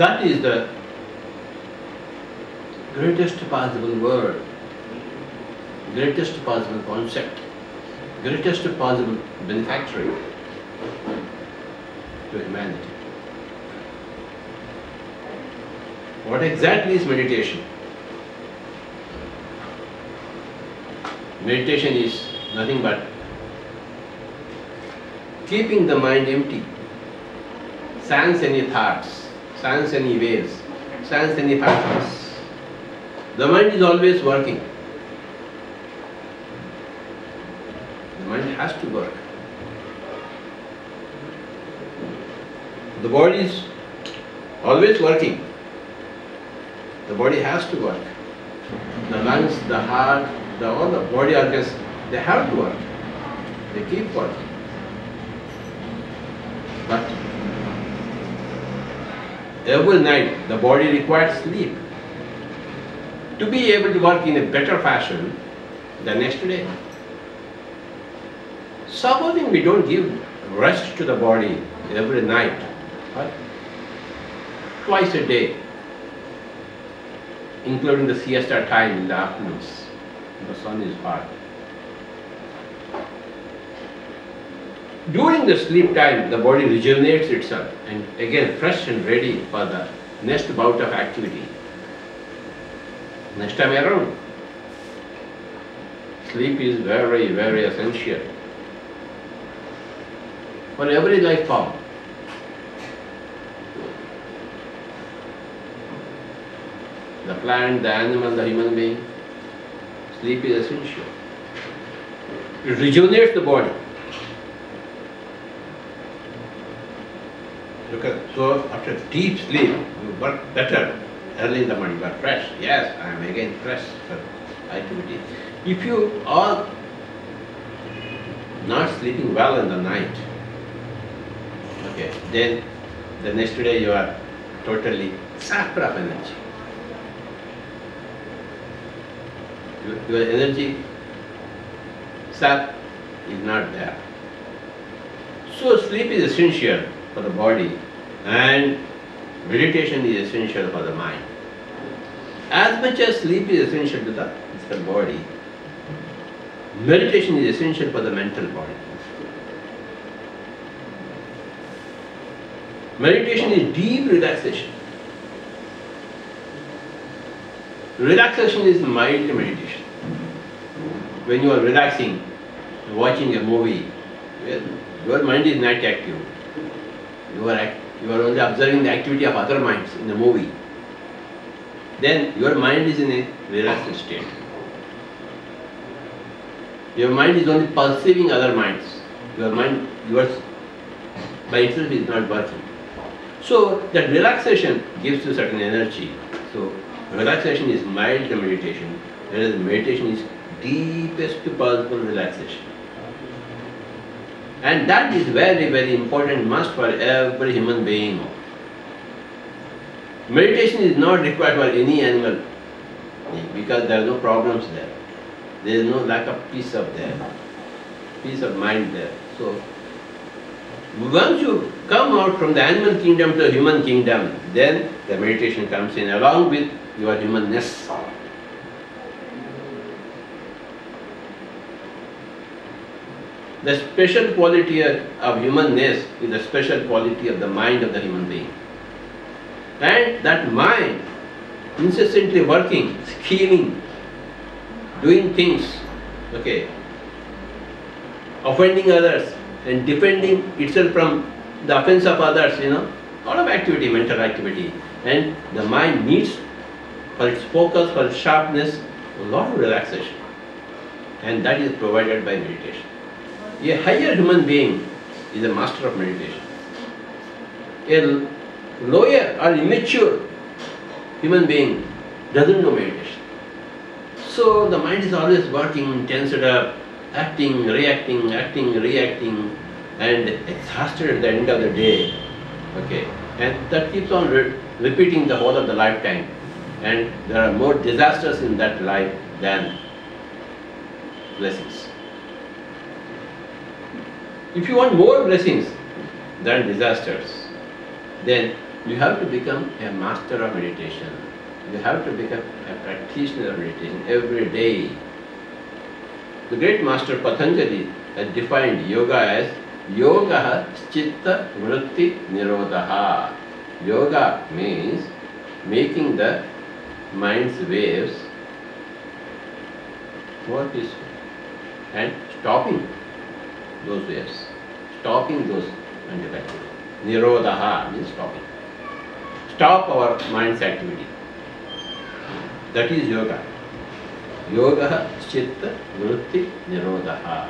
That is the greatest possible word, greatest possible concept, greatest possible benefactor to humanity. What exactly is meditation? Meditation is nothing but keeping the mind empty, sans any thoughts, sans any waves, sans any patterns. The mind is always working. The mind has to work. The body is always working. The body has to work. The lungs, the heart, all the body organs, they have to work. They keep working. But every night the body requires sleep to be able to work in a better fashion the next day. Supposing we don't give rest to the body every night, but twice a day, including the siesta time in the afternoons, the sun is hot. During the sleep time, the body rejuvenates itself and again fresh and ready for the next bout of activity. Next time around. Sleep is very, very essential for every life form. The plant, the animal, the human being, sleep is essential. It rejuvenates the body. So after deep sleep, you work better. Early in the morning, you are fresh. Yes, I am again fresh for activity. If you are not sleeping well in the night, okay, then the next day you are totally sapped of energy. Your energy sap is not there. So sleep is essential for the body and meditation is essential for the mind. As much as sleep is essential to the physical body, meditation is essential for the mental body. Meditation is deep relaxation. Relaxation is mild meditation. When you are relaxing, watching a movie, well, your mind is not active. You are only observing the activity of other minds in the movie. Then your mind is in a relaxed state. Your mind is only perceiving other minds. Your mind, yours by itself is not working. So that relaxation gives you certain energy. So relaxation is mild meditation, whereas meditation is deepest possible relaxation. And that is very, very important must for every human being. Meditation is not required for any animal because there are no problems there. There is no lack of peace of mind there. So once you come out from the animal kingdom to the human kingdom, then the meditation comes in along with your humanness. The special quality of humanness is the special quality of the mind of the human being. And that mind, incessantly working, scheming, doing things, okay, offending others and defending itself from the offense of others, a lot of activity, mental activity. And the mind needs, for its focus, for its sharpness, a lot of relaxation. And that is provided by meditation. A higher human being is a master of meditation. A lower or immature human being doesn't know meditation. So the mind is always working, tensed up, acting, reacting, and exhausted at the end of the day. Okay, and that keeps on repeating the whole of the lifetime. And there are more disasters in that life than blessings. If you want more blessings than disasters, then You have to become a master of meditation. You have to become a practitioner of meditation every day. The great master Patanjali has defined yoga as yoga chitta vritti nirodha. Yoga means making the mind's waves more peaceful and stopping those waves, stopping those mental activity. Nirodha means stopping. Stop our mind's activity. That is yoga. Yoga chitta vritti nirodha.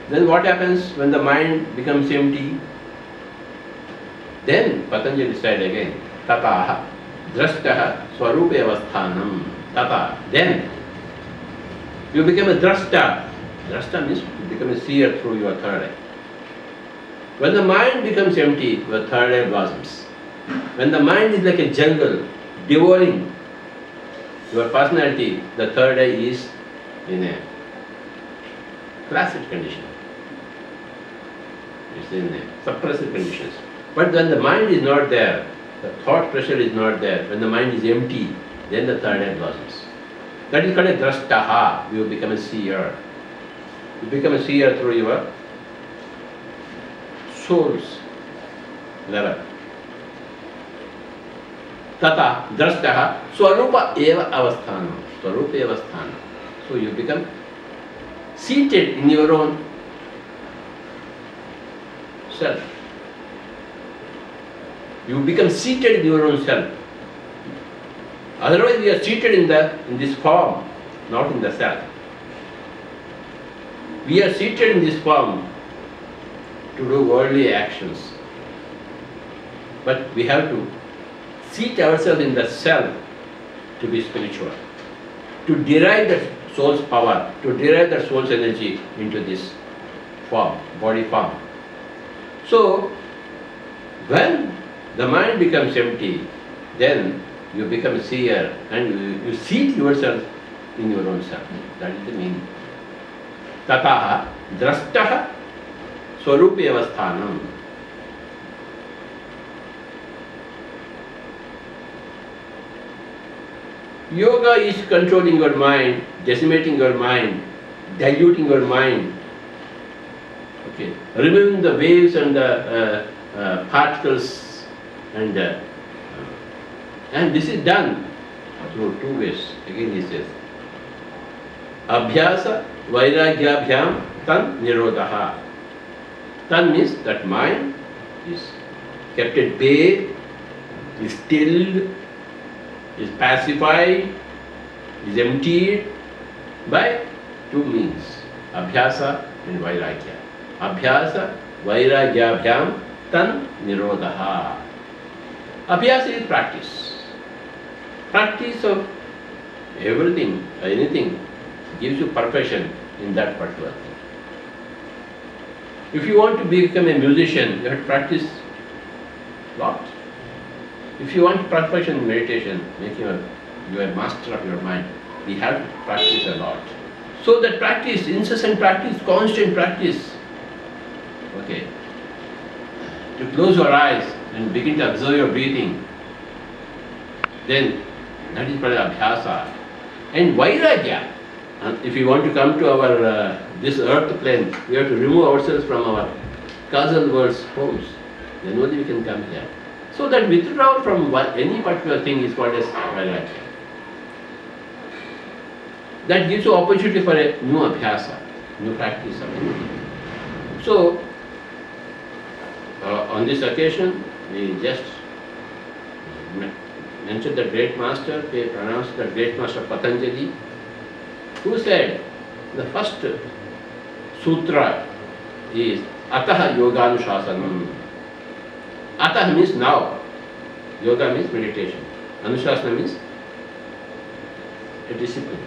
Then what happens when the mind becomes empty? Then Patanjali said again, tataha drashtaha swarupe avasthanam. Tata. Then you become a drashta. Drashta means you become a seer through your third eye. When the mind becomes empty, your third eye blossoms. When the mind is like a jungle, devouring your personality, the third eye is in a placid condition. It's in a suppressive conditions. But when the mind is not there, the thought pressure is not there, when the mind is empty, then the third eye blossoms. That is called a drashtaha. You become a seer. You become a seer through your soul's level. Tata drashtaha swarupa eva avasthanam. Swarupa eva sthanam. So you become seated in your own self. You become seated in your own self. Otherwise we are seated in this form, not in the self. We are seated in this form to do worldly actions. But we have to seat ourselves in the self to be spiritual, to derive the soul's power, to derive the soul's energy into this form, body form. So, when the mind becomes empty, then you become a seer and you seat yourself in your own self. That is the meaning. Tataha drashtaha swarupe avasthanam. Yoga is controlling your mind, decimating your mind, diluting your mind, okay, removing the waves and the particles, and this is done through two ways. Again he says, abhyasa vairagyabhyam tan nirodha. Tan means that mind is kept at bay, is stilled, is pacified, is emptied by two means, abhyasa and vairagya. Abhyasa vairagyabhyam tan nirodha. Abhyasa is practice. Practice of everything, anything, gives you perfection in that particular thing. If you want to become a musician, you have to practice a lot. If you want perfection in meditation, make you a master of your mind, we have to practice a lot. So that practice, incessant practice, constant practice, okay, to close your eyes and begin to observe your breathing, then that is called abhyasa. And vairagya, if we want to come to our this earth plane, we have to remove ourselves from our causal world's homes. Then only we can come here. So that withdrawal from any particular thing is called as vairagya. That gives you opportunity for a new abhyasa, new practice of anything. So, on this occasion, we just mentioned the great master, we pronounced the great master Patanjali, who said the first sutra is Ataha Yoganushasanam. Ataha means now, yoga means meditation, Anushasana means a discipline.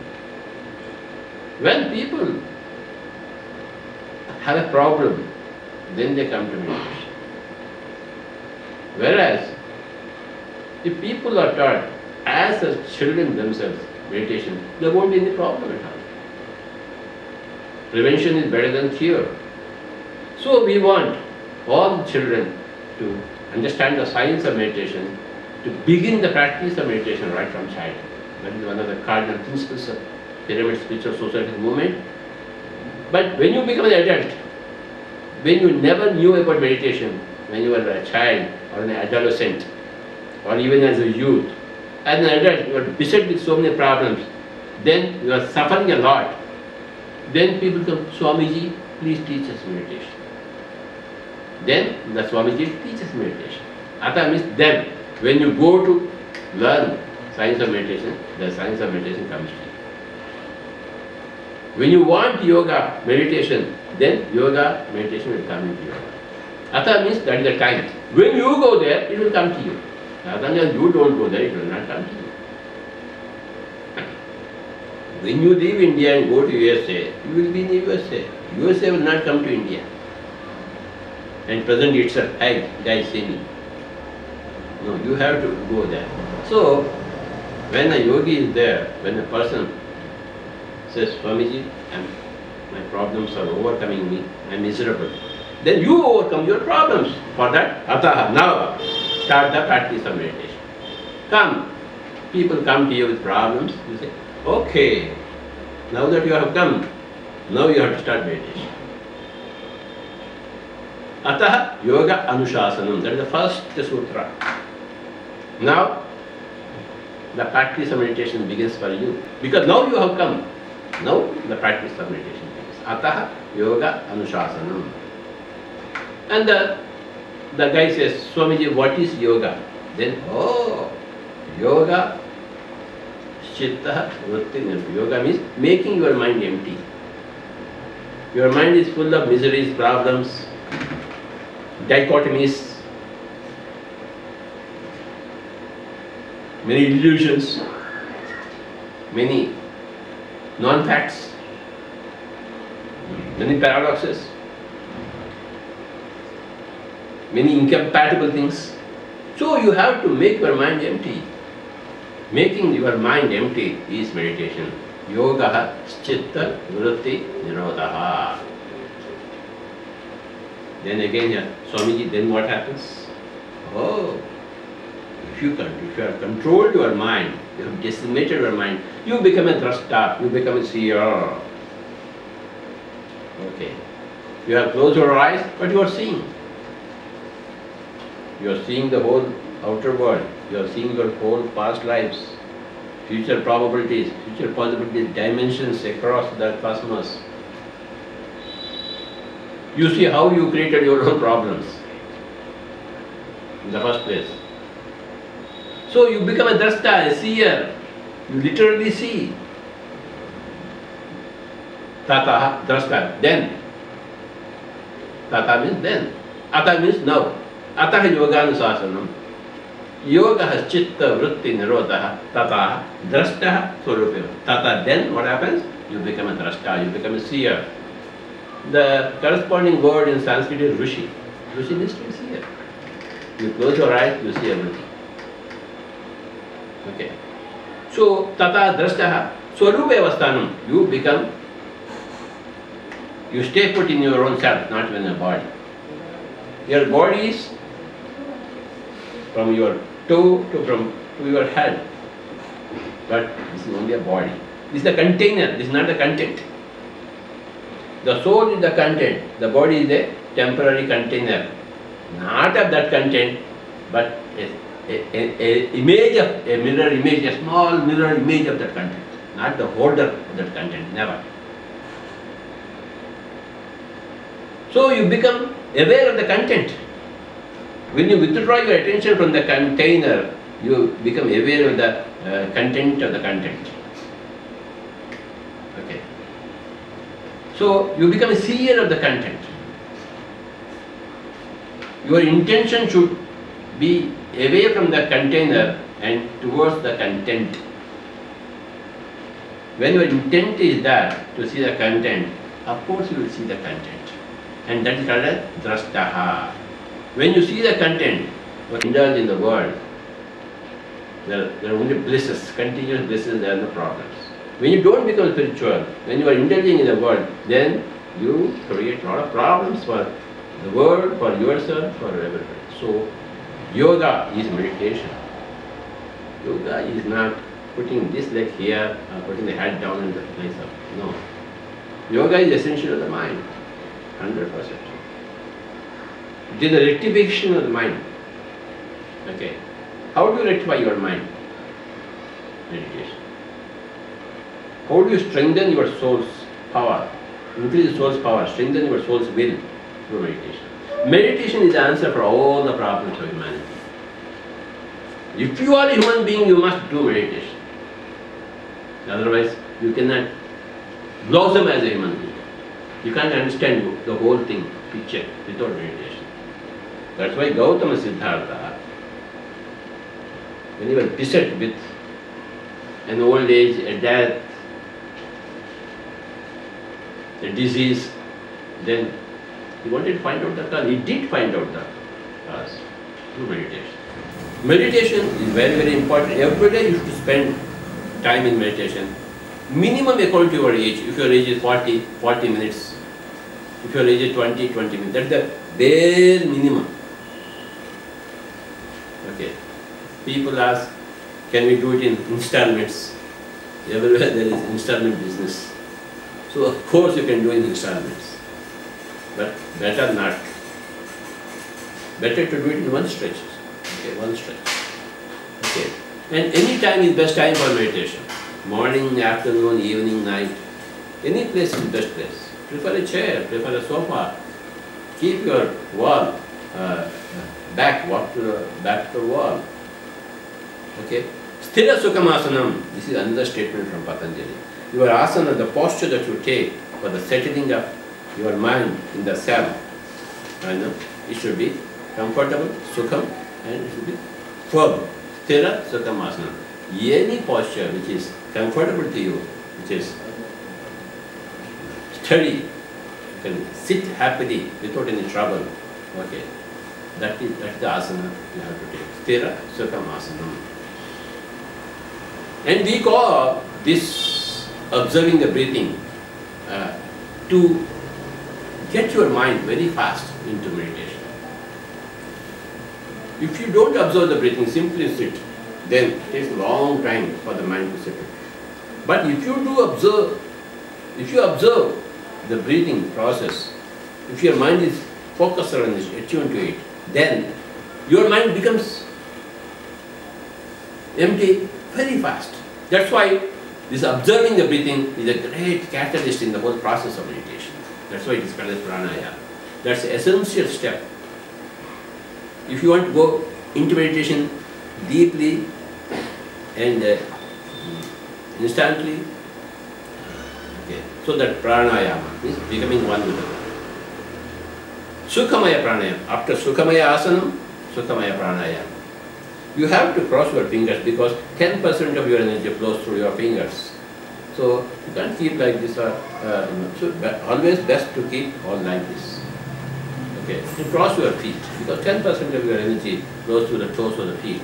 When people have a problem, then they come to meditation. Whereas, if people are taught as the children themselves meditation, there won't be any problem at all. Prevention is better than cure. So we want all children to understand the science of meditation, to begin the practice of meditation right from childhood. That is one of the cardinal principles of Pyramid Spiritual Society movement. But when you become an adult, when you never knew about meditation, when you were a child or an adolescent, or even as a youth, as an adult you are beset with so many problems, then you are suffering a lot. Then people come, Swamiji, please teach us meditation. Then the Swamiji teaches meditation. Ata means then, when you go to learn science of meditation, the science of meditation comes to you. When you want yoga, meditation, then yoga, meditation will come into yoga. Ata means that is the time. When you go there, it will come to you. As long as you don't go there, it will not come to you. When you leave India and go to USA, you will be in USA. USA will not come to India and present itself, hey, guys, see me. No, you have to go there. So, when a yogi is there, when a person says, Swamiji, my problems are overcoming me, I am miserable, then you overcome your problems. For that, Ataha, now start the practice of meditation. Come, people come to you with problems, you say, okay, now that you have come, now you have to start meditation. Ataha Yoga Anushasanam, that is the first sutra. Now, the practice of meditation begins for you. Because now you have come, now the practice of meditation begins. Ataha Yoga Anushasanam. And the guy says, Swamiji, what is yoga? Then, oh, yoga, chitta, vritti. Yoga means making your mind empty. Your mind is full of miseries, problems, dichotomies, many illusions, many non-facts, many paradoxes, many incompatible things. So you have to make your mind empty. Making your mind empty is meditation. Yoga chitta vritti nirodha. Then again, Swamiji, then what happens? Oh, if you have controlled your mind, you have decimated your mind, you become a drashta, you become a seer. Okay. You have closed your eyes, but you are seeing. You are seeing the whole outer world. You are seeing your whole past lives, future probabilities, future possibilities, dimensions across the cosmos. You see how you created your own problems in the first place. So you become a drashta, a seer. You literally see. Tata, drashta, then. Tata means then. Ata means now. Ataha yoganusasanam. Yoga has chitta vritti nirodha. Tata drashta swarupa. Tata, then what happens? You become a drashta, you become a seer. The corresponding word in Sanskrit is Rishi. Rishi means to see it. You close your eyes, you see everything. Okay. So, tata drashtaha, swarupa avasthanam, you stay put in your own self, not in your body. Your body is from your toe to your head. But this is only a body. This is the container, this is not the content. The soul is the content, the body is a temporary container. Not of that content, but a image of, a mirror image, a small mirror image of that content. Not the holder of that content, never. So you become aware of the content. When you withdraw your attention from the container, you become aware of the content of the content. Okay. So you become a seer of the content. Your intention should be away from the container and towards the content. When your intent is that to see the content, of course you will see the content. And that is called as drashtaha. When you see the content, you indulge in the world, there are only blisses, continuous blisses, there are no problems. When you don't become spiritual, when you are indulging in the world, then you create a lot of problems for the world, for yourself, for everybody. So, Yoga is meditation. Yoga is not putting this leg here or putting the head down in the place of, no. Yoga is essential of the mind, 100%. It is the rectification of the mind. Okay. How do you rectify your mind? Meditation. How do you strengthen your soul's power? Increase the soul's power, strengthen your soul's will through meditation. Meditation is the answer for all the problems of humanity. If you are a human being, you must do meditation. Otherwise, you cannot blossom as a human being. You can't understand the whole thing, picture, without meditation. That's why Gautama Siddhartha, when he was beset with an old age, a death, a disease, then he wanted to find out the cause. He did find out the cause through meditation. Meditation is very, very important. Every day you should spend time in meditation. Minimum according to your age. If your age is 40, 40 minutes. If your age is 20, 20 minutes. That's the bare minimum. Okay. People ask, can we do it in installments? Everywhere there is installment business. So of course you can do it in installments. But better not. Better to do it in one stretch. Okay, one stretch. Okay. And any time is best time for meditation. Morning, afternoon, evening, night. Any place is best place. Prefer a chair, prefer a sofa. Keep your wall back, walk to the back to the wall. Okay. Sthira Sukhamasanam. This is another statement from Patanjali. Your asana, the posture that you take for the settling of your mind in the cell, it should be comfortable, sukham, and it should be firm. Sthira Sukhamasana. Any posture which is comfortable to you, which is steady, you can sit happily without any trouble. Okay, that's the asana you have to take. Sthira Sukhamasana. And we call this observing the breathing to get your mind very fast into meditation. If you don't observe the breathing, simply sit, then it takes a long time for the mind to settle. But if you observe the breathing process, if your mind is focused on this, attuned to it, then your mind becomes empty very fast. That's why this observing the breathing is a great catalyst in the whole process of meditation. That's why it is called as pranayama. That's the essential step. If you want to go into meditation deeply and instantly, okay, so that pranayama is becoming one with the Lord. Sukhamaya pranayama. After Sukhamaya asanam, Sukhamaya pranayama. You have to cross your fingers because 10% of your energy flows through your fingers. So you can't keep like this or so always best to keep all like this. Okay, you cross your feet because 10% of your energy flows through the toes of the feet.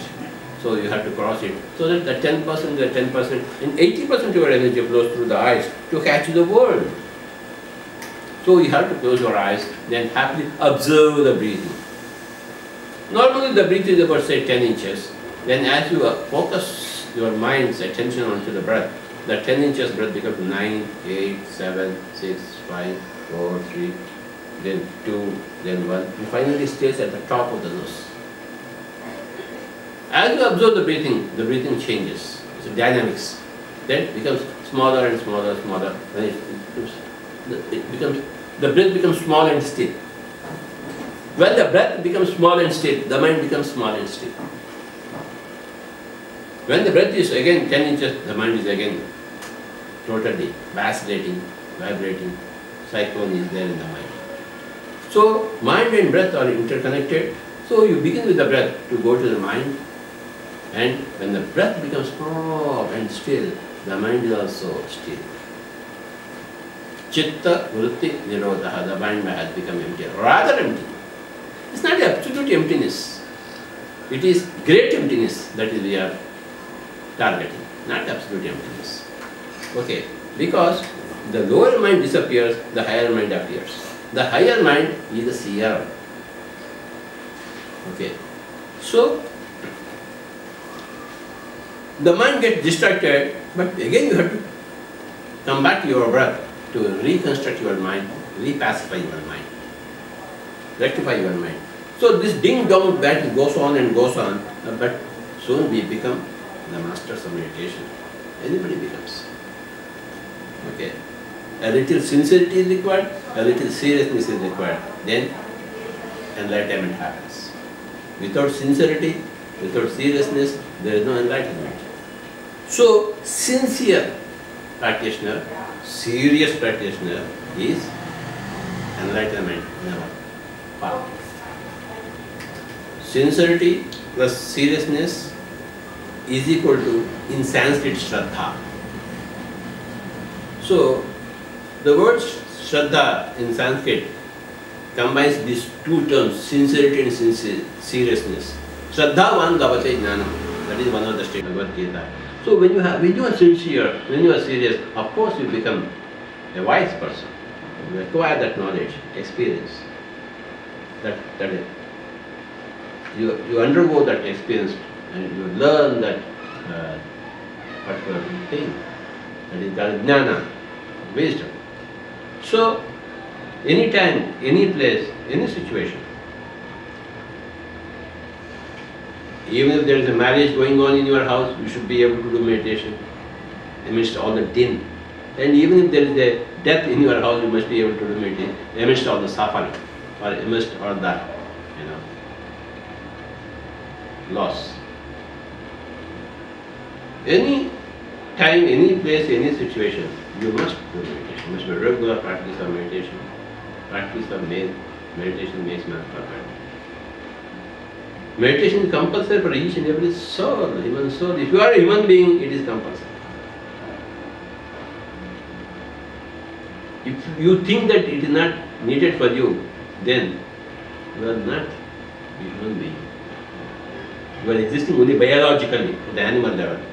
So you have to cross it. So that the 10%, the 10%, and 80% of your energy flows through the eyes to catch the world. So you have to close your eyes, then happily observe the breathing. Normally the breath is about say 10 inches. Then as you focus your mind's attention onto the breath, the 10 inches breath becomes 9, 8, 7, 6, 5, 4, 3, then 2, then 1, and finally stays at the top of the nose. As you observe the breathing changes. It's a dynamics. Then it becomes smaller and smaller, smaller. And the breath becomes small and still. When the breath becomes small and still, the mind becomes small and still. When the breath is again 10 inches, the mind is again totally vacillating, vibrating. Cyclone is there in the mind. So mind and breath are interconnected. So you begin with the breath to go to the mind. And when the breath becomes small and still, the mind is also still. Chitta vritti nirodha, the mind has become empty, rather empty. It's not absolute emptiness. It is great emptiness that is we are targeting, not absolute emptiness. Okay, because the lower mind disappears, the higher mind appears. The higher mind is the seer. Okay, So, the mind gets distracted, but again you have to come back to your breath to reconstruct your mind, repacify your mind, rectify your mind. So this ding-dong battle goes on and goes on, but soon we become the masters of meditation. Anybody becomes. Okay. A little sincerity is required, a little seriousness is required. Then enlightenment happens. Without sincerity, without seriousness, there is no enlightenment. So, sincere practitioner, serious practitioner is enlightenment in our path. Sincerity plus seriousness is equal to, in Sanskrit, Shraddha. So, the word Shraddha in Sanskrit combines these two terms, sincerity and seriousness. Shraddhavan lavate jnanam. That is one of the statements of Bhagavad Gita. So when you are sincere, when you are serious, of course you become a wise person. You acquire that knowledge, experience. That is, you undergo that experience and you learn that particular thing. That is called jnana, wisdom. So, any time, any place, any situation, even if there is a marriage going on in your house, you should be able to do meditation amidst all the din. And even if there is a death in your house, you must be able to do meditation amidst all the suffering, or amidst all that, loss. Any time, any place, any situation, you must do meditation. You must be a regular practice of meditation. Practice of meditation makes man perfect. Meditation is compulsory for each and every soul, human soul. If you are a human being, it is compulsory. If you think that it is not needed for you, then you are not a human being. You are existing only biologically at the animal level.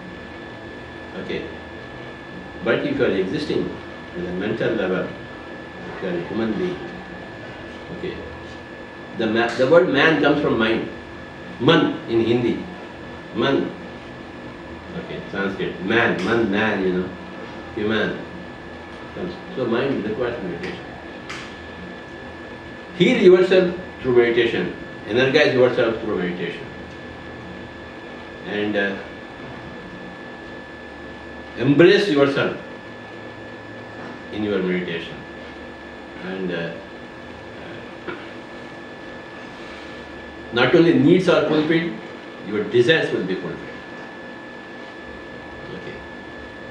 Okay. But if you are existing at the mental level, if you are a human being, okay. The word man comes from mind. Man in Hindi. Man. Okay, Sanskrit. Man, human. So mind requires meditation. Heal yourself through meditation. Energize yourself through meditation. And embrace yourself in your meditation. And not only needs are fulfilled, your desires will be fulfilled. Okay.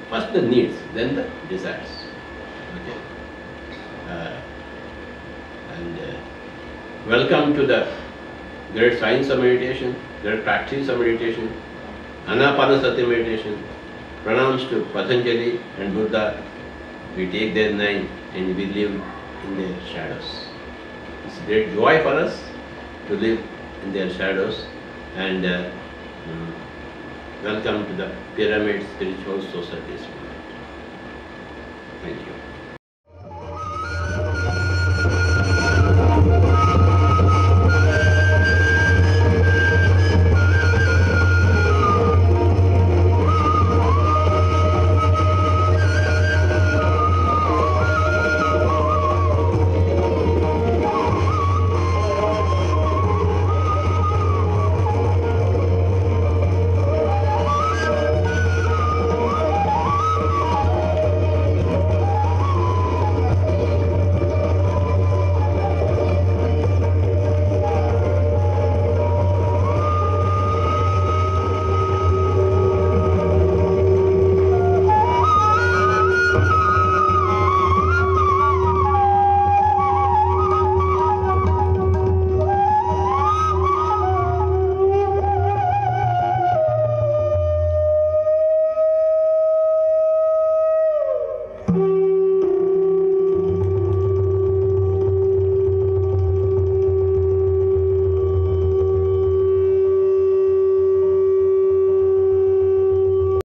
First the needs, then the desires. Okay. Welcome to the great science of meditation, great practice of meditation, Anapanasathi meditation. Pranams to Patanjali and Buddha. We take their name and we live in their shadows. It's a great joy for us to live in their shadows. And welcome to the Pyramid Spiritual Society's movement. Thank you.